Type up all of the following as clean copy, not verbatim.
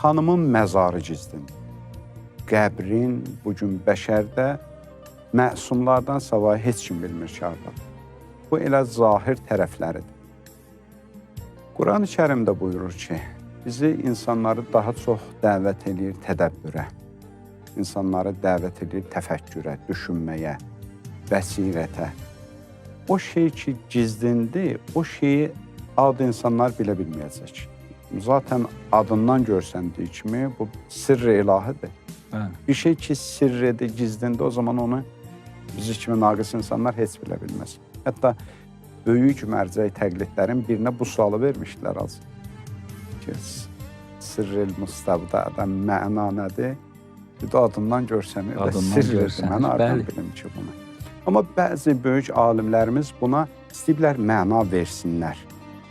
Xanımın məzarı gizlindir. Qəbrin bugün bəşərdə məsumlardan savayı heç kim bilmir ki, hardadır. Bu elə zahir tərəfləridir. Quran-ı Kərimdə buyurur ki, bizi insanları daha çox dəvət edir tədəbbürə, insanları dəvət edir təfəkkürə, düşünməyə, bəsirətə. O şey ki, gizlindi, o şeyi adi insanlar bilə bilməyəcək. Zaten adından görsəndiyi kimi bu sirr-i ilahidir. Bir şey ki, sirridir, gizlindi, o zaman onu bizi kimi naqis insanlar heç bilə bilməz. Hətta böyük mərcəy təqlidlərin birinə bu sualı vermişdilər az. Sirr-i Mustavda'da məna nədir? Bir də adından görsənir də sirridir. Mən aradan bilim ki, bunu. Amma bəzi böyük alimlərimiz buna istəyiblər məna versinlər.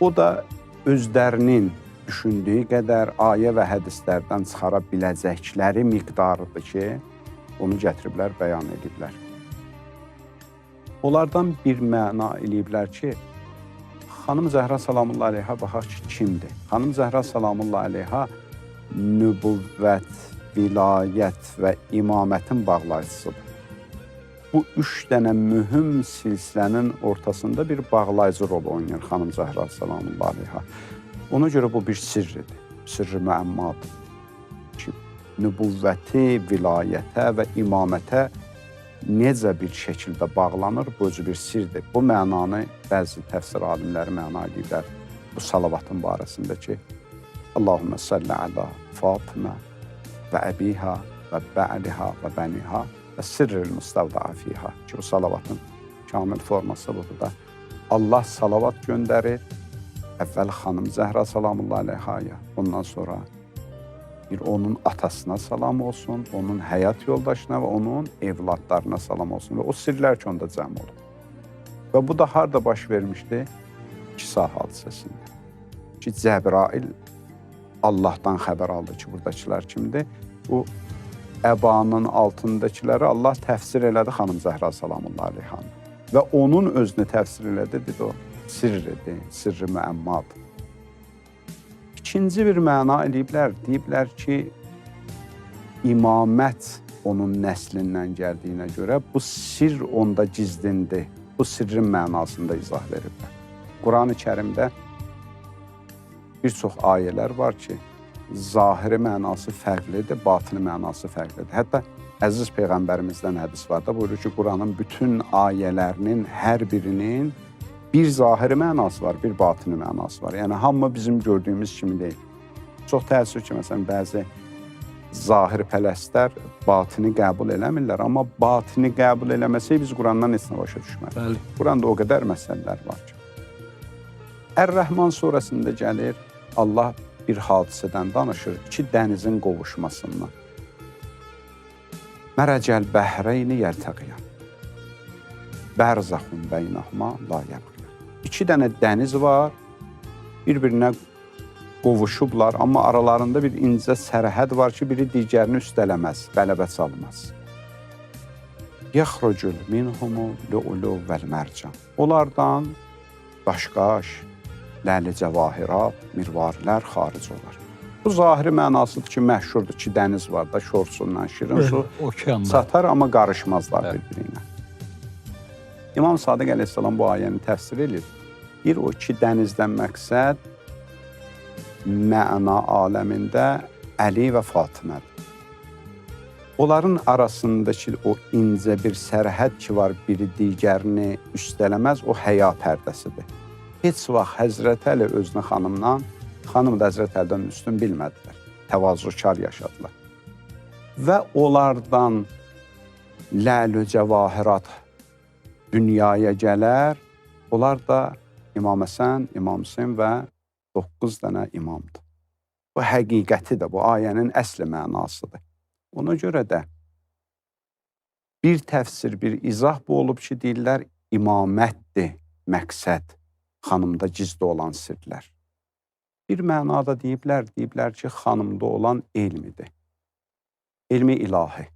O da özlərinin düşündüyü qədər ayə və hədislərdən çıxara biləcəkləri miqdarıdır ki, onu gətiriblər, bəyan ediblər. Onlardan bir məna eləyiblər ki, Xanım Zəhra Salamullahi Aleyha baxaq ki, kimdir? Xanım Zəhra Salamullahi Aleyha nübüvvət, vilayət və imamətin bağlayıcısıdır. Bu üç dənə mühüm silsilənin ortasında bir bağlayıcı rol oynayır Xanım Zəhra Salamullahi Aleyha. Ona görə bu bir sirridir, sirri müəmmadır ki, nübüvvəti, vilayətə və imamətə necə bir şəkildə bağlanır, bu özü bir sirdir. Bu mənanı bəzi təfsir alimləri məna edirlər bu salavatın barəsində ki, Allahümmə salli alə Fatimə və əbiha və bə'liha və bəniha və sirril müstavda'a fiha ki, bu salavatın kamil forması budur da. Allah salavat göndərir, əvvəl Xanım Zəhra Salamullahi Aleyhaya, ondan sonra bir onun atasına salam olsun, onun həyat yoldaşına və onun evladlarına salam olsun və o sirlər ki, onda cəm olur. Və bu da harada baş vermişdi? Kisa hadisəsində. Ki, Cəbrail Allahdan xəbər aldı ki, buradakılar kimdir? Bu əbanın altındakiləri Allah təfsir elədi Xanım Zəhra Salamullahi Aleyhanı. Və onun özünü təfsir elədi, dedi o sirridir, sirri müəmmadır. İkinci bir məna eləyiblər, deyiblər ki, imamət onun nəslindən gəldiyinə görə bu sirr onda gizlindi, bu sirrin mənasında izah veriblər. Quran-ı Kərimdə bir çox ayələr var ki, zahiri mənası fərqlidir, batini mənası fərqlidir. Hətta Əziz Peyğəmbərimizdən hədis var da, buyurur ki, Quranın bütün ayələrinin hər birinin bir zahiri mənası var, bir batini mənası var. Yəni, hamı bizim gördüyümüz kimi deyil. Çox təəssüf ki, məsələn, bəzi zahiri pələstlər batini qəbul eləmirlər, amma batini qəbul eləməsək biz Qurandan heç nə başa düşmərik. Quranda o qədər məsələlər var ki. Ər-Rəhman surəsində gəlir, Allah bir hadisədən danışır, iki dənizin qovuşmasından. Mərəcəl bəhreyni yəltəqiyan. Bərzəxun beynəhuma la yəbqiyan. İki dənə dəniz var, bir-birinə qovuşublar, amma aralarında bir incə sərhəd var ki, biri digərini üstələməz, qələbə çalmaz. Yəxrucul minhumu lu'lu vəl mərcan. Onlardan daşqaş, ləli cəvahirat, mirvarilər xaric olar. Bu zahiri mənasıdır ki, məşhurdur ki, dəniz var da, şorsundan şirin su çatar, amma qarışmazlar bir-birinə. İmam Sadiq əleyhissalam bu ayəni təfsir edir. Bir o iki dənizdən məqsəd məna aləmində Əli və Fatimədir. Onların arasındakı o incə bir sərhəd ki var, biri digərini üstələməz, o həya pərdəsidir. Heç vaxt Həzrət Əli özünü xanımdan, xanım da Həzrət Əlidən üstün bilmədilər. Təvazükar yaşadılar. Və onlardan ləl-ü cəvahirat dünyaya gələr, onlar da İmam Həsən, İmam Hüseyn və 9 dənə imamdır. Bu həqiqətidir, bu ayənin əsli mənasıdır. Ona görə də bir təfsir, bir izah bu olub ki, deyirlər, imamətdir məqsəd, xanımda gizli olan sirlər. Bir mənada deyiblər ki, xanımda olan elmidir. Elmi ilahi.